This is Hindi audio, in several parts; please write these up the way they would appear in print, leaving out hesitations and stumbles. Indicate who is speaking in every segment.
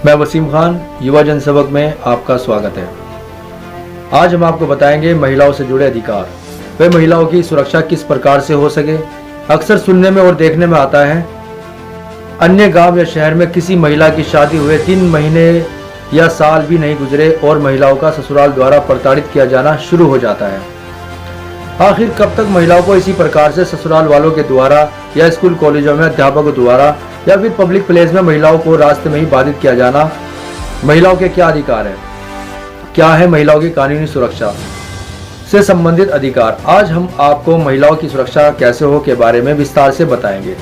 Speaker 1: मैं वसीम खान, युवा जनसबक में आपका स्वागत है। आज हम आपको बताएंगे महिलाओं से जुड़े अधिकार, वे महिलाओं की सुरक्षा किस प्रकार से हो सके। अक्सर सुनने में और देखने में आता है, अन्य गांव या शहर में किसी महिला की शादी हुए 3 महीने या साल भी नहीं गुजरे और महिलाओं का ससुराल द्वारा प्रताड़ित किया जाना शुरू हो जाता है। आखिर कब तक महिलाओं को इसी प्रकार से ससुराल वालों के द्वारा या स्कूल कॉलेजों में अध्यापकों द्वारा या फिर पब्लिक प्लेस में महिलाओं को रास्ते में ही बाधित किया जाना। महिलाओं के क्या अधिकार हैं, क्या है महिलाओं की कानूनी सुरक्षा से संबंधित अधिकार। आज हम आपको महिलाओं की सुरक्षा कैसे हो के बारे में विस्तार से बताएंगे,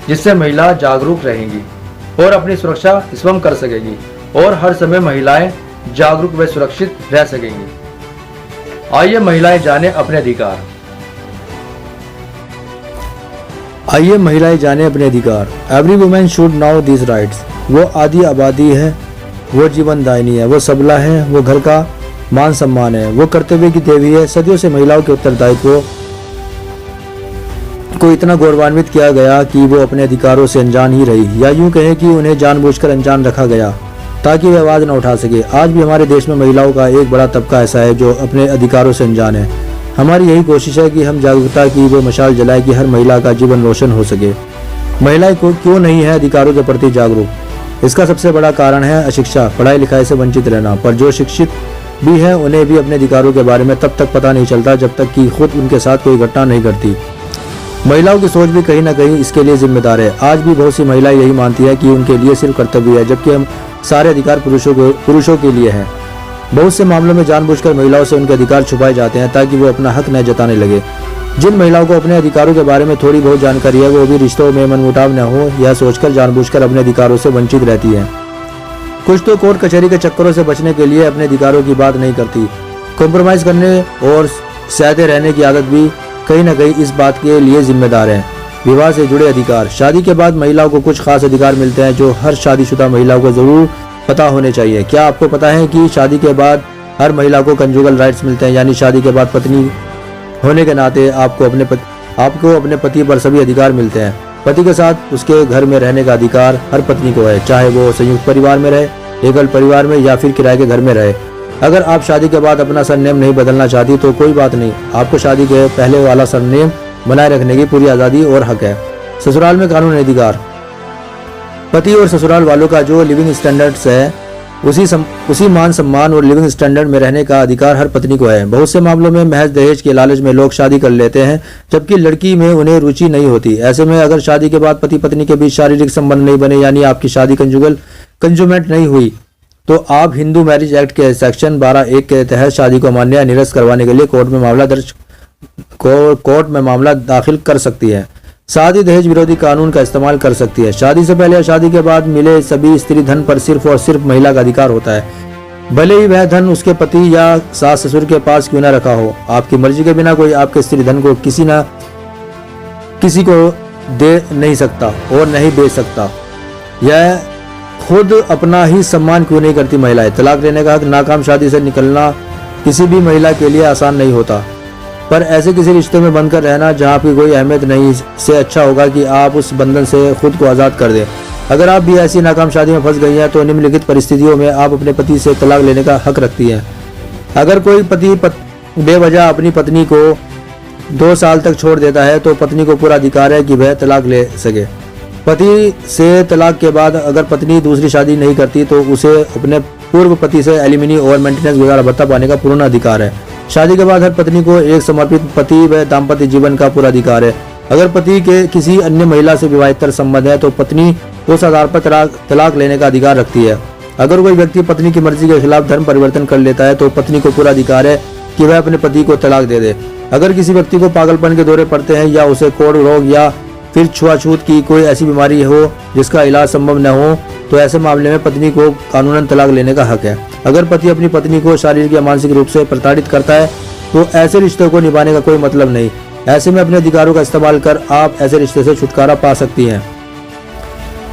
Speaker 1: जिससे महिला जागरूक रहेंगी और अपनी सुरक्षा स्वयं कर सकेगी और हर समय महिलाएं जागरूक व सुरक्षित रह सकेंगी। आइए महिलाएं जाने अपने अधिकार। आइए महिलाएं जाने अपने अधिकार। Every women should now this rights. वो आदि आबादी है, वो जीवनदायिनी है, वो सबला है, वो घर का मान सम्मान है, वो कर्तव्य की देवी है। सदियों से महिलाओं के उत्तरदायित्व को इतना गौरवान्वित किया गया कि वो अपने अधिकारों से अनजान ही रही, या यूं कहें कि उन्हें जानबूझकर अनजान रखा गया ताकि वे आवाज न उठा सके। आज भी हमारे देश में महिलाओं का एक बड़ा तबका ऐसा है जो अपने अधिकारों से अनजान है। हमारी यही कोशिश है कि हम जागरूकता की वो मशाल जलाएं कि हर महिला का जीवन रोशन हो सके। महिलाएं को क्यों नहीं है अधिकारों के प्रति जागरूक? इसका सबसे बड़ा कारण है अशिक्षा, पढ़ाई लिखाई से वंचित रहना। पर जो शिक्षित भी है उन्हें भी अपने अधिकारों के बारे में तब तक पता नहीं चलता जब तक कि खुद उनके साथ कोई घटना नहीं घटती। महिलाओं की सोच भी कहीं ना कहीं इसके लिए जिम्मेदार है। आज भी बहुत सी महिलाएं यही मानती है कि उनके लिए सिर्फ कर्तव्य है, जबकि हम सारे अधिकार पुरुषों के लिए हैं। बहुत से मामलों में जानबूझकर महिलाओं से उनके अधिकार छुपाए जाते हैं ताकि वो अपना हक न जताने लगे। जिन महिलाओं को अपने अधिकारों के बारे में थोड़ी बहुत जानकारी है, वो भी रिश्तों में मनमुटाव न हो यह सोचकर जानबूझकर अपने अधिकारों से वंचित रहती है। कुछ तो कोर्ट कचहरी के चक्करों से बचने के लिए अपने अधिकारों की बात नहीं करती। कॉम्प्रोमाइज करने और सहते रहने की आदत भी कहीं न कहीं इस बात के लिए जिम्मेदार है। विवाह से जुड़े अधिकार। शादी के बाद महिलाओं को कुछ खास अधिकार मिलते हैं जो हर शादीशुदा महिलाओं को जरूर पता होने चाहिए। क्या आपको पता है कि शादी के बाद हर महिला को कंजुगल राइट्स मिलते हैं, यानी शादी के बाद पत्नी होने के नाते आपको अपने पति पर सभी अधिकार मिलते हैं। पति के साथ उसके घर में रहने का अधिकार हर पत्नी को है, चाहे वो संयुक्त परिवार में रहे, एकल परिवार में या फिर किराए के घर में रहे। अगर आप शादी के बाद अपना सरनेम नहीं बदलना चाहती तो कोई बात नहीं, आपको शादी के पहले वाला सरनेम बनाए रखने की पूरी आज़ादी और हक है। ससुराल में कानूनी अधिकार। पति और ससुराल वालों का जो लिविंग स्टैंडर्ड्स है उसी मान सम्मान और लिविंग स्टैंडर्ड में रहने का अधिकार हर पत्नी को है। बहुत से मामलों में महज दहेज के लालच में लोग शादी कर लेते हैं जबकि लड़की में उन्हें रुचि नहीं होती। ऐसे में अगर शादी के बाद पति पत्नी के बीच शारीरिक संबंध नहीं बने, यानी आपकी शादी कंजुमेट नहीं हुई, तो आप हिंदू मैरिज एक्ट के सेक्शन 12(1) के तहत शादी को मान्य या निरस्त करवाने के लिए कोर्ट में मामला दाखिल कर सकती है। साथ ही दहेज विरोधी कानून का इस्तेमाल कर सकती है। शादी से पहले या शादी के बाद मिले सभी स्त्री धन पर सिर्फ और सिर्फ महिला का अधिकार होता है, भले ही वह धन उसके पति या सास ससुर के पास क्यों न रखा हो। आपकी मर्जी के बिना कोई आपके स्त्री धन को किसी को दे नहीं सकता और नहीं बेच सकता। यह खुद अपना ही सम्मान क्यों नहीं करती महिलाएं। तलाक लेने का हक। नाकाम शादी से निकलना किसी भी महिला के लिए आसान नहीं होता, पर ऐसे किसी रिश्ते में बंधकर रहना जहां आपकी कोई अहमियत नहीं, से अच्छा होगा कि आप उस बंधन से खुद को आज़ाद कर दें। अगर आप भी ऐसी नाकाम शादी में फंस गई हैं तो निम्नलिखित परिस्थितियों में आप अपने पति से तलाक लेने का हक रखती हैं। अगर कोई पति बेवजह अपनी पत्नी को 2 साल तक छोड़ देता है तो पत्नी को पूरा अधिकार है कि वह तलाक ले सके। पति से तलाक के बाद अगर पत्नी दूसरी शादी नहीं करती तो उसे अपने पूर्व पति से एलिमिनी और मेंटेनेंस गुजारा भत्ता पाने का पूर्ण अधिकार है। शादी के बाद हर पत्नी को एक समर्पित पति व दाम्पत्य जीवन का पूरा अधिकार है। अगर पति के किसी अन्य महिला से विवाहितर संबंध है तो पत्नी उस आधार पर तलाक लेने का अधिकार रखती है। अगर कोई व्यक्ति पत्नी की मर्जी के खिलाफ धर्म परिवर्तन कर लेता है तो पत्नी को पूरा अधिकार है कि वह अपने पति को तलाक दे दे। अगर किसी व्यक्ति को पागलपन के दौरे पड़ते हैं या उसे कोढ़ रोग या फिर छुआछूत की कोई ऐसी बीमारी हो जिसका इलाज संभव न हो, तो ऐसे मामले में पत्नी को कानूनन तलाक लेने का हक है। अगर पति अपनी पत्नी को शारीरिक या मानसिक रूप से प्रताड़ित करता है तो ऐसे रिश्तों को निभाने का कोई मतलब नहीं। ऐसे में अपने अधिकारों का इस्तेमाल कर आप ऐसे रिश्ते से छुटकारा पा सकती हैं।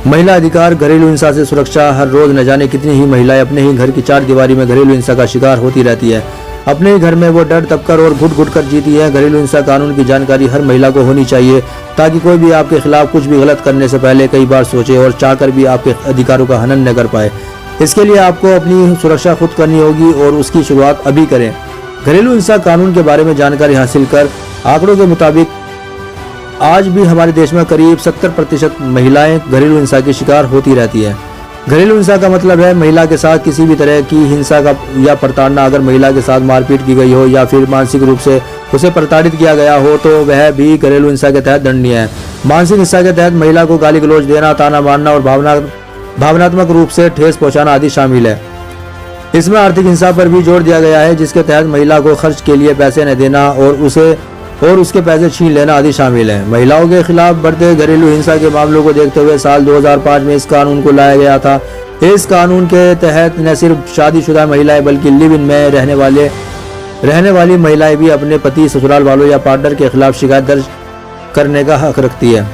Speaker 1: महिला अधिकार। घरेलू हिंसा से सुरक्षा। हर रोज न जाने कितनी ही महिलाएं अपने ही घर की 4 दीवारी में घरेलू हिंसा का शिकार होती रहती है। अपने ही घर में वो डर दबकर और घुट घुट कर जीती है। घरेलू हिंसा कानून की जानकारी हर महिला को होनी चाहिए ताकि कोई भी आपके खिलाफ कुछ भी गलत करने से पहले कई बार सोचे और चाहकर भी आपके अधिकारों का हनन न कर पाए। इसके लिए आपको अपनी सुरक्षा खुद करनी होगी और उसकी शुरुआत अभी करें। घरेलू हिंसा कानून के बारे में जानकारी हासिल कर आंकड़ों के मुताबिक आज भी हमारे देश में करीब 70% महिलाएं घरेलू हिंसा की शिकार होती रहती है। घरेलू हिंसा का मतलब है महिला के साथ किसी भी तरह की हिंसा का या प्रताड़ना। अगर महिला के साथ मारपीट की गई हो या फिर मानसिक रूप से उसे प्रताड़ित किया गया हो तो वह भी घरेलू हिंसा के तहत दंडनीय है। मानसिक हिंसा के तहत महिला को गाली गलौज देना, ताना मारना और भावनात्मक रूप से ठेस पहुंचाना आदि शामिल है। इसमें आर्थिक हिंसा पर भी जोर दिया गया है, जिसके तहत महिला को खर्च के लिए पैसे न देना और उसके पैसे छीन लेना आदि शामिल है। महिलाओं के खिलाफ बढ़ते घरेलू हिंसा के मामलों को देखते हुए साल 2005 में इस कानून को लाया गया था। इस कानून के तहत न सिर्फ शादीशुदा महिलाएं बल्कि लिव इन में रहने वाली महिलाएं भी अपने पति, ससुराल वालों या पार्टनर के खिलाफ शिकायत दर्ज करने का हक रखती है।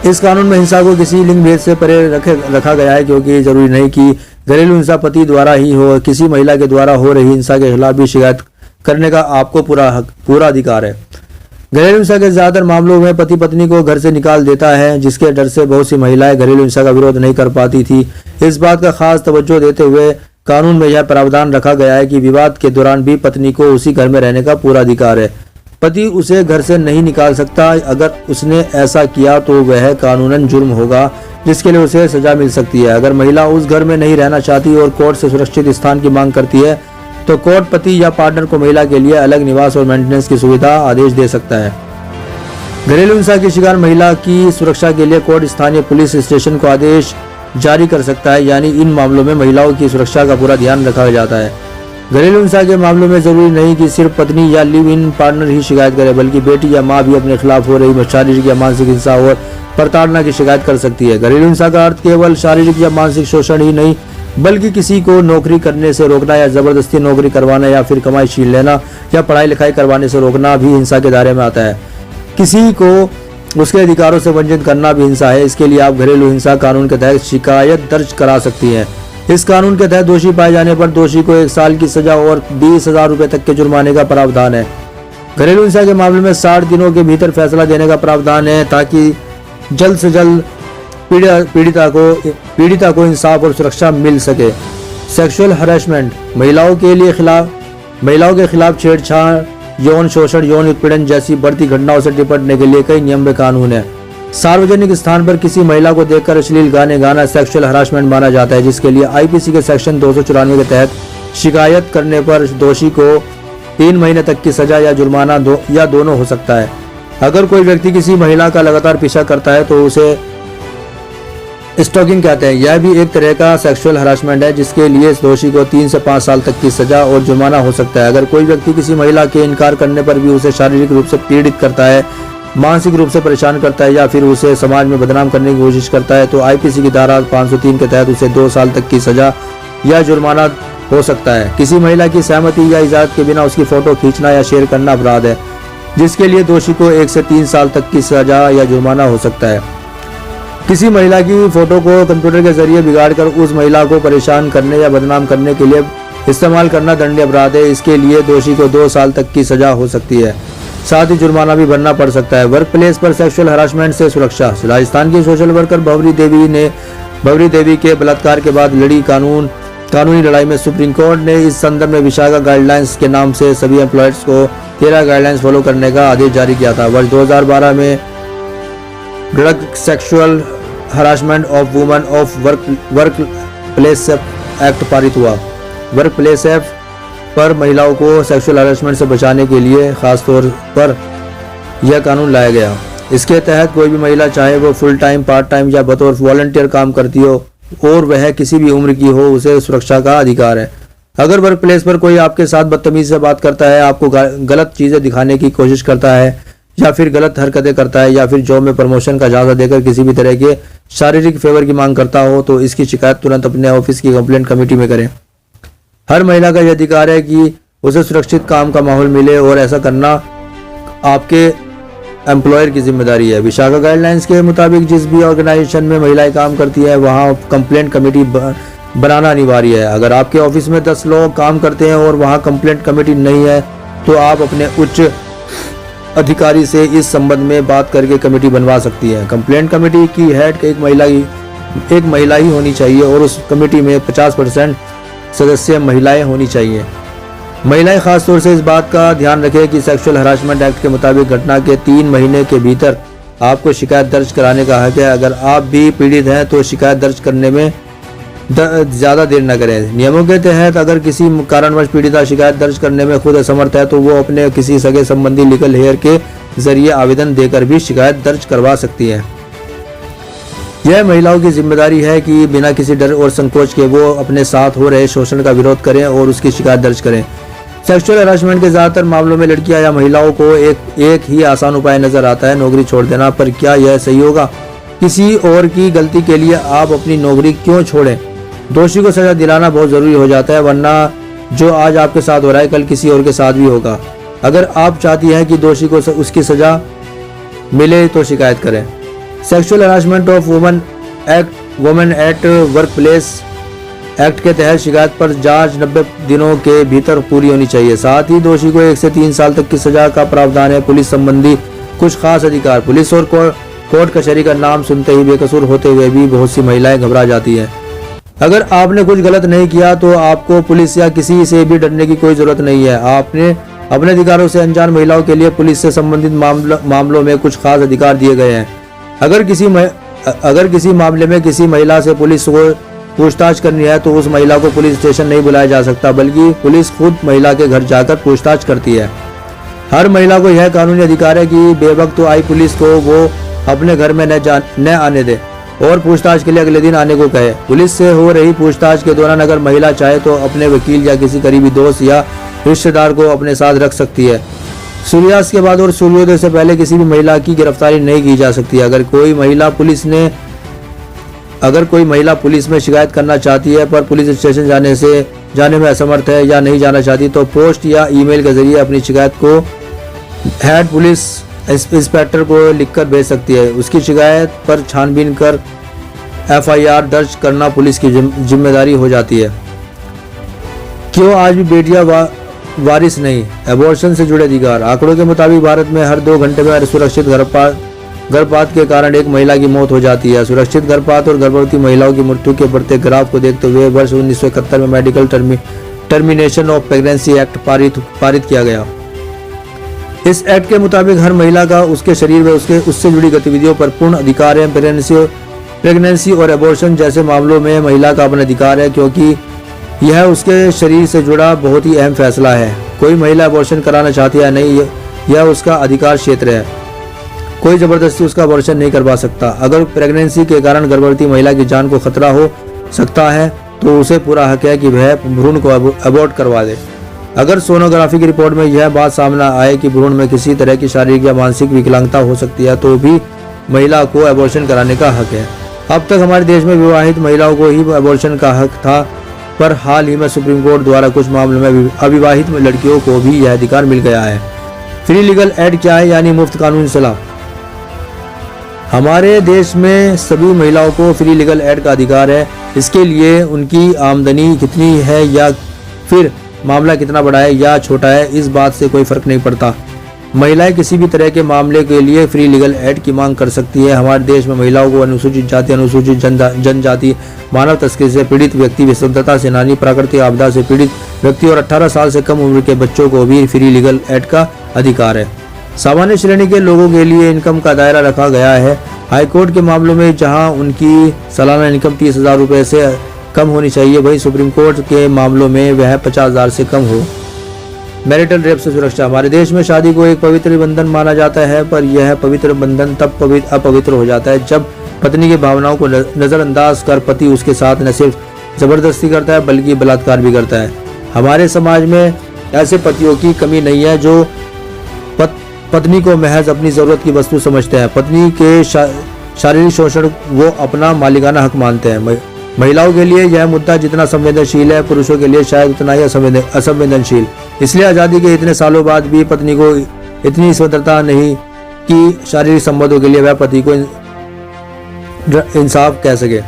Speaker 1: इस कानून में हिंसा को किसी लिंग भेद से परे रखा गया है, क्योंकि जरूरी नहीं कि घरेलू हिंसा पति द्वारा ही हो। किसी महिला के द्वारा हो रही हिंसा के खिलाफ भी शिकायत करने का आपको पूरा अधिकार है। घरेलू हिंसा के ज्यादातर मामलों में पति पत्नी को घर से निकाल देता है, जिसके डर से बहुत सी महिलाएं घरेलू हिंसा का विरोध नहीं कर पाती थी। इस बात का खास तवज्जो देते हुए कानून में यह प्रावधान रखा गया है कि विवाद के दौरान भी पत्नी को उसी घर में रहने का पूरा अधिकार है। पति उसे घर से नहीं निकाल सकता। अगर उसने ऐसा किया तो वह कानूनन जुर्म होगा, जिसके लिए उसे सजा मिल सकती है। अगर महिला उस घर में नहीं रहना चाहती और कोर्ट से सुरक्षित स्थान की मांग करती है तो कोर्ट पति या पार्टनर को महिला के लिए अलग निवास और मेंटेनेंस की सुविधा आदेश दे सकता है। घरेलू हिंसा की शिकार महिला की सुरक्षा के लिए कोर्ट स्थानीय पुलिस स्टेशन को आदेश जारी कर सकता है, यानी इन मामलों में महिलाओं की सुरक्षा का पूरा ध्यान रखा जाता है। घरेलू हिंसा के मामलों में जरूरी नहीं कि सिर्फ पत्नी या लिव इन पार्टनर ही शिकायत करे, बल्कि बेटी या माँ भी अपने खिलाफ हो रही शारीरिक या मानसिक हिंसा और प्रताड़ना की शिकायत कर सकती है। घरेलू हिंसा का अर्थ केवल शारीरिक या मानसिक शोषण ही नहीं, बल्कि किसी को नौकरी करने से रोकना या जबरदस्ती नौकरी करवाना या फिर कमाई छीन लेना या पढ़ाई लिखाई करवाने से रोकना भी हिंसा के दायरे में आता है। किसी को उसके अधिकारों से वंचित करना भी हिंसा है। इसके लिए आप घरेलू हिंसा कानून के तहत शिकायत दर्ज करा सकती हैं। इस कानून के तहत दोषी पाए जाने पर दोषी को 1 साल की सजा और 20,000 रुपए तक के जुर्माने का प्रावधान है। घरेलू हिंसा के मामले में 60 दिनों के भीतर फैसला देने का प्रावधान है, ताकि जल्द से जल्द पीड़िता को इंसाफ और सुरक्षा मिल सके। सेक्सुअल हरासमेंट महिलाओं के खिलाफ छेड़छाड़, यौन शोषण, यौन उत्पीड़न जैसी बढ़ती घटनाओं से निपटने के लिए कई नियम व कानून है। सार्वजनिक स्थान पर किसी महिला को देखकर अश्लील गाने गाना सेक्सुअल हरासमेंट माना जाता है, जिसके लिए आईपीसी के सेक्शन 294 के तहत शिकायत करने पर दोषी को 3 महीने तक की सजा या जुर्माना या दोनों हो सकता है। अगर कोई व्यक्ति किसी महिला का लगातार पीछा करता है तो उसे स्टॉकिंग कहते हैं। यह भी एक तरह का सेक्सुअल हरासमेंट है, जिसके लिए दोषी को 3 से 5 साल तक की सजा और जुर्माना हो सकता है। अगर कोई व्यक्ति किसी महिला के इनकार करने पर भी उसे शारीरिक रूप से पीड़ित करता है, मानसिक रूप से परेशान करता है या फिर उसे समाज में बदनाम करने की कोशिश करता है तो आईपीसी की धारा 503 के तहत उसे 2 साल तक की सजा या जुर्माना हो सकता है। किसी महिला की सहमति या इजाजत के बिना उसकी फोटो खींचना या शेयर करना अपराध है, जिसके लिए दोषी को 1 से 3 साल तक की सजा या जुर्माना हो सकता है। किसी महिला की फोटो को कंप्यूटर के जरिए बिगाड़कर उस महिला को परेशान करने या बदनाम करने के लिए इस्तेमाल करना दंडनीय अपराध है। इसके लिए दोषी को 2 साल तक की सजा हो सकती है, साथ ही जुर्माना भी भरना पड़ सकता है। वर्क प्लेस पर सेक्सुअल हरासमेंट से सुरक्षा। राजस्थान की सोशल वर्कर भवरी देवी के बलात्कार के बाद लड़ी कानूनी लड़ाई में सुप्रीम कोर्ट ने इस संदर्भ में विशाखा गाइडलाइंस के नाम से सभी एम्प्लॉयर्स को 13 गाइडलाइंस फॉलो करने का आदेश जारी किया था। वर्ष 2012 में drug sexual harassment of women of work place act पारित हुआ। वर्क प्लेस पर महिलाओं को सेक्सुअल हरासमेंट से बचाने के लिए खास तौर पर यह कानून लाया गया। इसके तहत कोई भी महिला, चाहे वो फुल टाइम, पार्ट टाइम या बतौर वॉलंटियर काम करती हो और वह किसी भी उम्र की हो, उसे सुरक्षा का अधिकार है। अगर वर्क प्लेस पर कोई आपके साथ बदतमीजी से बात करता है, आपको गलत चीजें दिखाने की कोशिश करता है या फिर गलत हरकतें करता है या फिर जॉब में प्रमोशन का इजाज़त देकर किसी भी तरह के शारीरिक फेवर की मांग करता हो तो इसकी शिकायत तुरंत अपने ऑफिस की कंप्लेंट कमेटी में करें। हर महिला का यह अधिकार है कि उसे सुरक्षित काम का माहौल मिले और ऐसा करना आपके एम्प्लॉयर की जिम्मेदारी है। विशाखा गाइडलाइंस के मुताबिक जिस भी ऑर्गेनाइजेशन में महिलाएं काम करती हैं वहां कंप्लेंट कमेटी बनाना अनिवार्य है। अगर आपके ऑफिस में 10 लोग काम करते हैं और वहां कंप्लेंट कमेटी नहीं है तो आप अपने उच्च अधिकारी से इस संबंध में बात करके कमेटी बनवा सकती है। कंप्लेंट कमेटी की हेड एक एक महिला ही होनी चाहिए और उस कमेटी में 50% सदस्य महिलाएं होनी चाहिए। महिलाएं खास तौर से इस बात का ध्यान रखें कि सेक्सुअल हरासमेंट एक्ट के मुताबिक घटना के 3 महीने के भीतर आपको शिकायत दर्ज कराने का हक है। अगर आप भी पीड़ित हैं तो शिकायत दर्ज करने में ज़्यादा देर न करें। नियमों के तहत अगर किसी कारणवश पीड़िता शिकायत दर्ज करने में खुद असमर्थ है तो वो अपने किसी सगे संबंधी लीगल हेयर के जरिए आवेदन देकर भी शिकायत दर्ज करवा सकती है। यह महिलाओं की जिम्मेदारी है कि बिना किसी डर और संकोच के वो अपने साथ हो रहे शोषण का विरोध करें और उसकी शिकायत दर्ज करें। सेक्सुअल हरासमेंट के ज़्यादातर मामलों में लड़कियां या महिलाओं को एक ही आसान उपाय नजर आता है, नौकरी छोड़ देना। पर क्या यह सही होगा? किसी और की गलती के लिए आप अपनी नौकरी क्यों छोड़ें? दोषी को सजा दिलाना बहुत जरूरी हो जाता है, वरना जो आज आपके साथ हो रहा है कल किसी और के साथ भी होगा। अगर आप चाहती हैं कि दोषी को उसकी सजा मिले तो शिकायत करें। Sexual harassment of women at work place act के तहत शिकायत पर जांच 90 दिनों के भीतर पूरी होनी चाहिए। साथ ही दोषी को 1 से 3 साल तक की सजा का प्रावधान है। पुलिस संबंधी कुछ खास अधिकार। पुलिस और कोर्ट कचहरी का नाम सुनते ही बेकसूर होते हुए भी बहुत सी महिलाएं घबरा जाती हैं। अगर आपने कुछ गलत नहीं किया तो आपको पुलिस या किसी से भी डरने की कोई जरूरत नहीं है। आपने अपने अधिकारों से अनजान महिलाओं के लिए पुलिस से संबंधित मामलों में कुछ खास अधिकार दिए गए हैं। अगर किसी मामले में किसी महिला से पुलिस को पूछताछ करनी है तो उस महिला को पुलिस स्टेशन नहीं बुलाया जा सकता, बल्कि पुलिस खुद महिला के घर जाकर पूछताछ करती है। हर महिला को यह कानूनी अधिकार है कि बेवक्त आई पुलिस को वो अपने घर में न आने दे और पूछताछ के लिए अगले दिन आने को कहे। पुलिस से हो रही पूछताछ के दौरान अगर महिला चाहे तो अपने वकील या किसी करीबी दोस्त या रिश्तेदार को अपने साथ रख सकती है। सूर्यास्त के बाद और सूर्योदय से पहले किसी भी महिला की गिरफ्तारी नहीं की जा सकती। अगर कोई महिला पुलिस में शिकायत करना चाहती है पर पुलिस स्टेशन जाने में असमर्थ है या नहीं जाना चाहती तो पोस्ट या ईमेल के जरिए अपनी शिकायत को हेड पुलिस इंस्पेक्टर को लिखकर भेज सकती है। उसकी शिकायत पर छानबीन कर FIR दर्ज करना पुलिस की जिम्मेदारी हो जाती है। क्यों आज भी बेटियां वारिस नहीं? एबॉर्शन से जुड़े अधिकार। आंकड़ों के मुताबिक भारत में हर 2 घंटे में असुरक्षित गर्भपात के कारण एक महिला की मौत हो जाती है। सुरक्षित गर्भपात और गर्भवती महिलाओं की मृत्यु के बढ़ते ग्राफ को देखते हुए वर्ष 1971 में medical termination of pregnancy act पारित किया गया। इस एक्ट के मुताबिक हर महिला का उसके शरीर में उससे जुड़ी गतिविधियों पर पूर्ण अधिकार है। प्रेगनेंसी और एबॉर्शन जैसे मामलों में महिला का अपना अधिकार है, क्योंकि यह उसके शरीर से जुड़ा बहुत ही अहम फैसला है। कोई महिला एबॉर्शन कराना चाहती है या नहीं, यह उसका अधिकार क्षेत्र है। कोई जबरदस्ती उसका एबॉर्शन नहीं करवा सकता। अगर प्रेगनेंसी के कारण गर्भवती महिला की जान को खतरा हो सकता है तो उसे पूरा हक है कि वह भ्रूण को अबॉर्ट करवा दे। अगर सोनोग्राफी की रिपोर्ट में यह बात सामने आए कि भ्रूण में किसी तरह की शारीरिक या मानसिक विकलांगता हो सकती है तो भी महिला को एबॉर्शन कराने का हक है। अब तक हमारे देश में विवाहित महिलाओं को ही एबॉर्शन का हक था, पर हाल ही में सुप्रीम कोर्ट द्वारा कुछ मामलों में अविवाहित लड़कियों को भी यह अधिकार मिल गया है। फ्री लीगल एड क्या है, यानी मुफ्त कानूनी सलाह। हमारे देश में सभी महिलाओं को फ्री लीगल एड का अधिकार है। इसके लिए उनकी आमदनी कितनी है या फिर मामला कितना बड़ा है या छोटा है, इस बात से कोई फर्क नहीं पड़ता। महिलाएं किसी भी तरह के मामले के लिए फ्री लीगल एड की मांग कर सकती है। हमारे देश में महिलाओं को अनुसूचित जाति, अनुसूचित जनजाति, मानव तस्करी से पीड़ित व्यक्ति, स्वतंत्रता सेनानी, प्राकृतिक आपदा से पीड़ित व्यक्ति और 18 साल से कम उम्र के बच्चों को भी फ्री लीगल एड का अधिकार है। सामान्य श्रेणी के लोगों के लिए इनकम का दायरा रखा गया है। हाईकोर्ट के मामलों में जहां उनकी सालाना इनकम 30,000 रुपये से कम होनी चाहिए, वहीं सुप्रीम कोर्ट के मामलों में वह 50,000 से कम हो। मैरिटल रेप से सुरक्षा। हमारे देश में शादी को एक पवित्र बंधन माना जाता है, पर यह पवित्र बंधन तब अपवित्र हो जाता है जब पत्नी की भावनाओं को नजरअंदाज कर पति उसके साथ न सिर्फ जबरदस्ती करता है बल्कि बलात्कार भी करता है। हमारे समाज में ऐसे पतियों की कमी नहीं है जो पत्नी को महज अपनी जरूरत की वस्तु समझते हैं। पत्नी के शारीरिक शोषण वो अपना मालिकाना हक मानते हैं। महिलाओं के लिए यह मुद्दा जितना संवेदनशील है, पुरुषों के लिए शायद उतना ही असंवेदनशील। इसलिए आज़ादी के इतने सालों बाद भी पत्नी को इतनी स्वतंत्रता नहीं कि शारीरिक संबंधों के लिए वह पति को इंसाफ कह सके।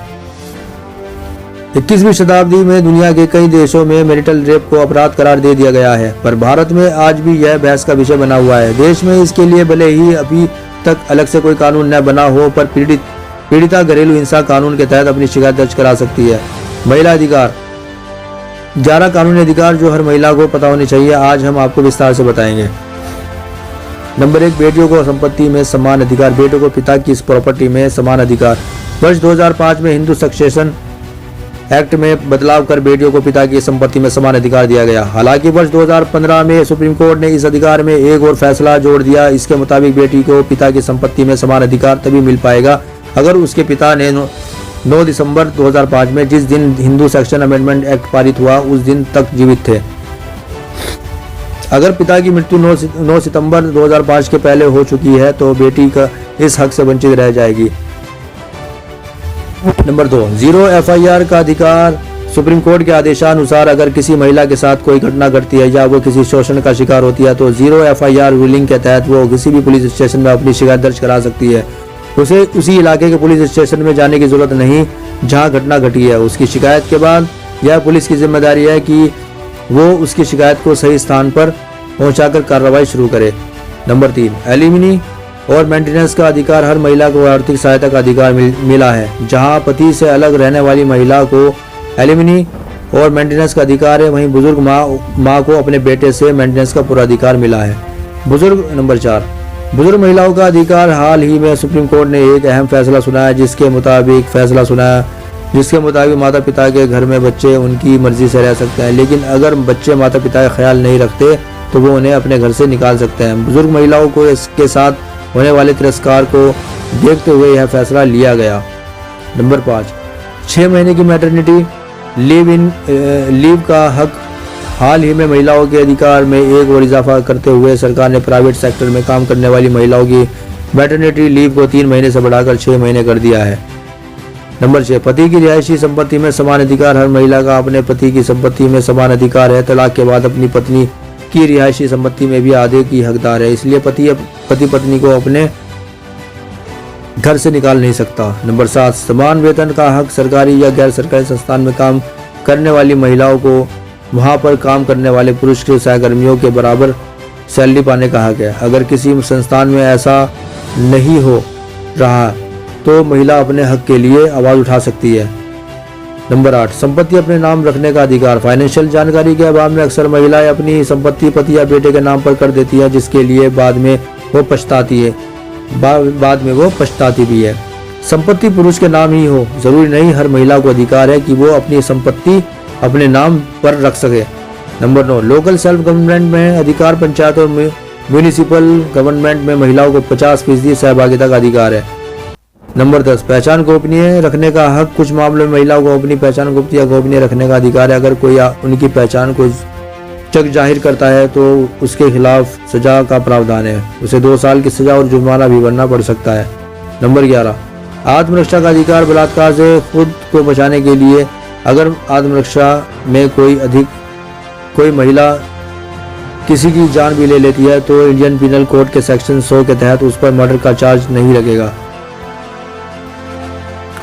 Speaker 1: 21वीं शताब्दी में दुनिया के कई देशों में मैरिटल रेप को अपराध करार दे दिया गया है, पर भारत में आज भी यह बहस का विषय बना हुआ है। देश में इसके लिए भले ही अभी तक अलग से कोई कानून न बना हो, पर पीड़िता घरेलू हिंसा कानून के तहत अपनी शिकायत दर्ज करा सकती है। महिला अधिकार, 11 कानूनी अधिकार जो हर महिला को पता होने चाहिए, आज हम आपको विस्तार से बताएंगे। नंबर 1, बेटियों को संपत्ति में समान अधिकार। बेटों को पिता की इस प्रॉपर्टी में समान अधिकार। वर्ष 2005 में हिंदू सक्सेशन एक्ट में बदलाव कर बेटियों को पिता की संपत्ति में समान अधिकार दिया गया। हालांकि वर्ष 2015 में सुप्रीम कोर्ट ने इस अधिकार में एक और फैसला जोड़ दिया। इसके मुताबिक बेटी को पिता की संपत्ति में समान अधिकार तभी मिल पाएगा अगर उसके पिता ने 9 दिसंबर 2005 में, जिस दिन हिंदू सेक्शन अमेंडमेंट एक्ट पारित हुआ, उस दिन तक जीवित थे। अगर पिता की मृत्यु 9 सितंबर 2005 के पहले हो चुकी है तो बेटी का इस हक से वंचित रह जाएगी। नंबर 2, 0 FIR का अधिकार। सुप्रीम कोर्ट के आदेशानुसार अगर किसी महिला के साथ कोई घटना घटती है या वो किसी शोषण का शिकार होती है तो 0 FIR रूलिंग के तहत वो किसी भी पुलिस स्टेशन में अपनी शिकायत दर्ज करा सकती है। उसे उसी इलाके के पुलिस स्टेशन में जाने की जरूरत नहीं जहां घटना घटी है। उसकी शिकायत के बाद यह पुलिस की जिम्मेदारी है कि वो उसकी शिकायत को सही स्थान पर पहुंचाकर कार्रवाई शुरू करे। नंबर 3, एलिमनी और मेंटेनेंस का अधिकार। हर महिला को आर्थिक सहायता का अधिकार मिला है। जहां पति से अलग रहने वाली महिला को एलिमनी और मेंटेनेंस का अधिकार है, वहीं बुजुर्ग माँ को अपने बेटे से मेंटेनेंस का पूरा अधिकार मिला है। नंबर 4, बुजुर्ग महिलाओं का अधिकार। हाल ही में सुप्रीम कोर्ट ने एक अहम फैसला सुनाया जिसके मुताबिक माता पिता के घर में बच्चे उनकी मर्जी से रह सकते हैं, लेकिन अगर बच्चे माता पिता का ख्याल नहीं रखते तो वो उन्हें अपने घर से निकाल सकते हैं। बुजुर्ग महिलाओं को इसके साथ होने वाले तिरस्कार को देखते हुए यह फैसला लिया गया। नंबर 5, 6 महीने की मैटरनिटी लीव का हक। हाल ही में महिलाओं के अधिकार में एक और इजाफा करते हुए सरकार ने प्राइवेट सेक्टर में काम करने वाली महिलाओं की मैटरनिटी लीव को 3 महीने से बढ़ाकर 6 महीने कर दिया है। नंबर 6, पति की रिहायशी संपत्ति में समान अधिकार। हर महिला का अपने पति की संपत्ति में समान अधिकार है। तलाक के बाद अपनी पत्नी की रिहायशी संपत्ति में भी आधे की हकदार है, इसलिए पति पत्नी को अपने घर से निकाल नहीं सकता। नंबर 7, समान वेतन का हक। सरकारी या गैर सरकारी संस्थान में काम करने वाली महिलाओं को वहां पर काम करने वाले पुरुष के सहकर्मियों के बराबर सैलरी पाने का हक है। अगर किसी संस्थान में ऐसा नहीं हो रहा तो महिला अपने हक के लिए आवाज उठा सकती है। नंबर 8, संपत्ति अपने नाम रखने का अधिकार। फाइनेंशियल जानकारी के अभाव में अक्सर महिलाएं अपनी संपत्ति पति या बेटे के नाम पर कर देती है, जिसके लिए बाद में वो पछताती भी है। संपत्ति पुरुष के नाम ही हो जरूरी नहीं, हर महिला को अधिकार है कि वो अपनी संपत्ति अपने नाम पर रख सके। नंबर 9, लोकल सेल्फ गवर्नमेंट में अधिकार। पंचायत और म्यूनिसिपल गवर्नमेंट में महिलाओं को 50% सहभागिता का अधिकार है। नंबर 10, पहचान गोपनीय रखने का हक। कुछ मामलों में महिलाओं को अपनी पहचान गुप्त या गोपनीय रखने का अधिकार है। अगर कोई उनकी पहचान को चक जाहिर करता है तो उसके खिलाफ सजा का प्रावधान है। उसे 2 साल की सजा और जुर्माना भी भरना पड़ सकता है। नंबर 11, आत्मरक्षा का अधिकार। बलात्कार से खुद को बचाने के लिए अगर आत्मरक्षा में कोई महिला किसी की जान भी ले लेती है तो इंडियन पिनल कोड के सेक्शन 100 के तहत उस पर मर्डर का चार्ज नहीं लगेगा।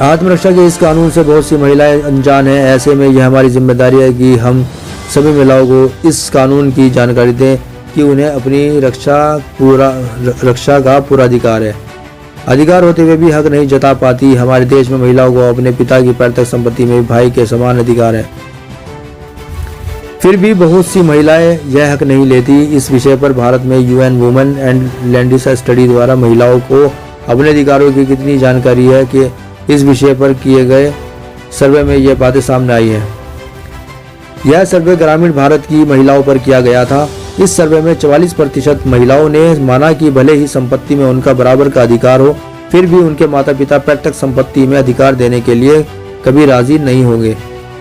Speaker 1: आत्मरक्षा के इस कानून से बहुत सी महिलाएं अनजान हैं। ऐसे में यह हमारी जिम्मेदारी है कि हम सभी महिलाओं को इस कानून की जानकारी दें कि उन्हें अपनी रक्षा का पूरा अधिकार है। अधिकार होते हुए भी हक नहीं जता पाती। हमारे देश में महिलाओं को अपने पिता की पैतृक संपत्ति में भाई के समान अधिकार है, फिर भी बहुत सी महिलाएं यह हक नहीं लेती। इस विषय पर भारत में UN women and Landis study द्वारा महिलाओं को अपने अधिकारों की कितनी जानकारी है कि इस विषय पर किए गए सर्वे में यह बातें सामने आई है। यह सर्वे ग्रामीण भारत की महिलाओं पर किया गया था। इस सर्वे में 44% महिलाओं ने माना कि भले ही संपत्ति में उनका बराबर का अधिकार हो, फिर भी उनके माता पिता पैतृक संपत्ति में अधिकार देने के लिए कभी राजी नहीं होंगे,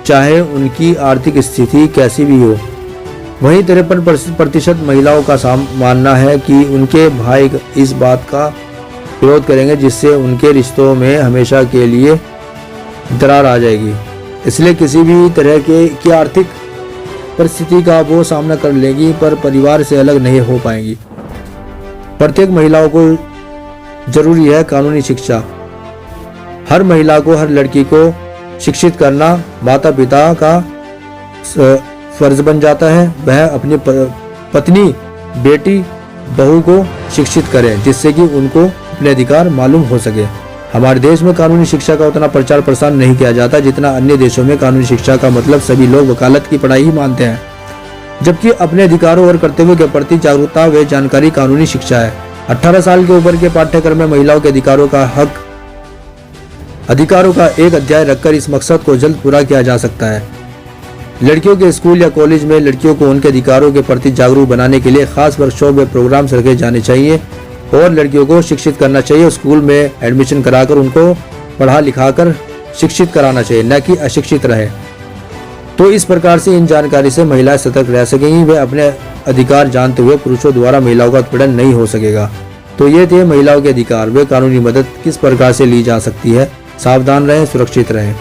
Speaker 1: चाहे उनकी आर्थिक स्थिति कैसी भी हो। वहीं 53% महिलाओं का मानना है कि उनके भाई इस बात का विरोध करेंगे जिससे उनके रिश्तों में हमेशा के लिए दरार आ जाएगी। इसलिए किसी भी तरह की आर्थिक परिस्थिति का वो सामना कर लेगी पर परिवार से अलग नहीं हो पाएंगी। प्रत्येक महिलाओं को जरूरी है कानूनी शिक्षा। हर महिला को, हर लड़की को शिक्षित करना माता पिता का फर्ज बन जाता है। वह अपनी पत्नी, बेटी, बहू को शिक्षित करें जिससे कि उनको अपने अधिकार मालूम हो सके। हमारे देश में कानूनी शिक्षा का उतना प्रचार प्रसार नहीं किया जाता जितना अन्य देशों में कानूनी शिक्षा का मतलब सभी लोग वकालत की पढ़ाई ही मानते हैं, जबकि अपने अधिकारों और कर्तव्यों के प्रति जागरूकता व जानकारी कानूनी शिक्षा है। 18 साल के ऊपर के पाठ्यक्रम में महिलाओं के अधिकारों का एक अध्याय रखकर इस मकसद को जल्द पूरा किया जा सकता है। लड़कियों के स्कूल या कॉलेज में लड़कियों को उनके अधिकारों के प्रति जागरूक बनाने के लिए खास वर्कशॉप व प्रोग्राम्स रखे जाने चाहिए और लड़कियों को शिक्षित करना चाहिए। स्कूल में एडमिशन कराकर उनको पढ़ा लिखाकर शिक्षित कराना चाहिए, न कि अशिक्षित रहे। तो इस प्रकार से इन जानकारी से महिलाएं सतर्क रह सकेंगी, वे अपने अधिकार जानते हुए पुरुषों द्वारा महिलाओं का उत्पीड़न नहीं हो सकेगा। तो ये थे महिलाओं के अधिकार, वे कानूनी मदद किस प्रकार से ली जा सकती है। सावधान रहें, सुरक्षित रहें।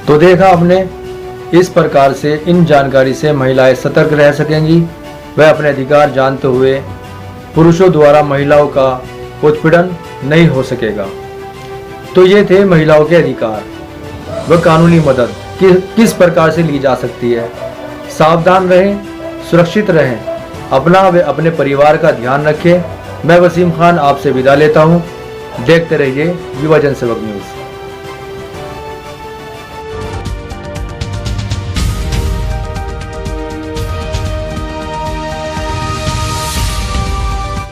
Speaker 1: तो देखा आपने, इस प्रकार से इन जानकारी से महिलाएं सतर्क रह सकेंगी, वह अपने अधिकार जानते हुए पुरुषों द्वारा महिलाओं का उत्पीड़न नहीं हो सकेगा। तो ये थे महिलाओं के अधिकार, वह कानूनी मदद किस प्रकार से ली जा सकती है। सावधान रहें, सुरक्षित रहें, अपना व अपने परिवार का ध्यान रखें। मैं वसीम खान आपसे विदा लेता हूँ। देखते रहिए युवा जनसेवक न्यूज़।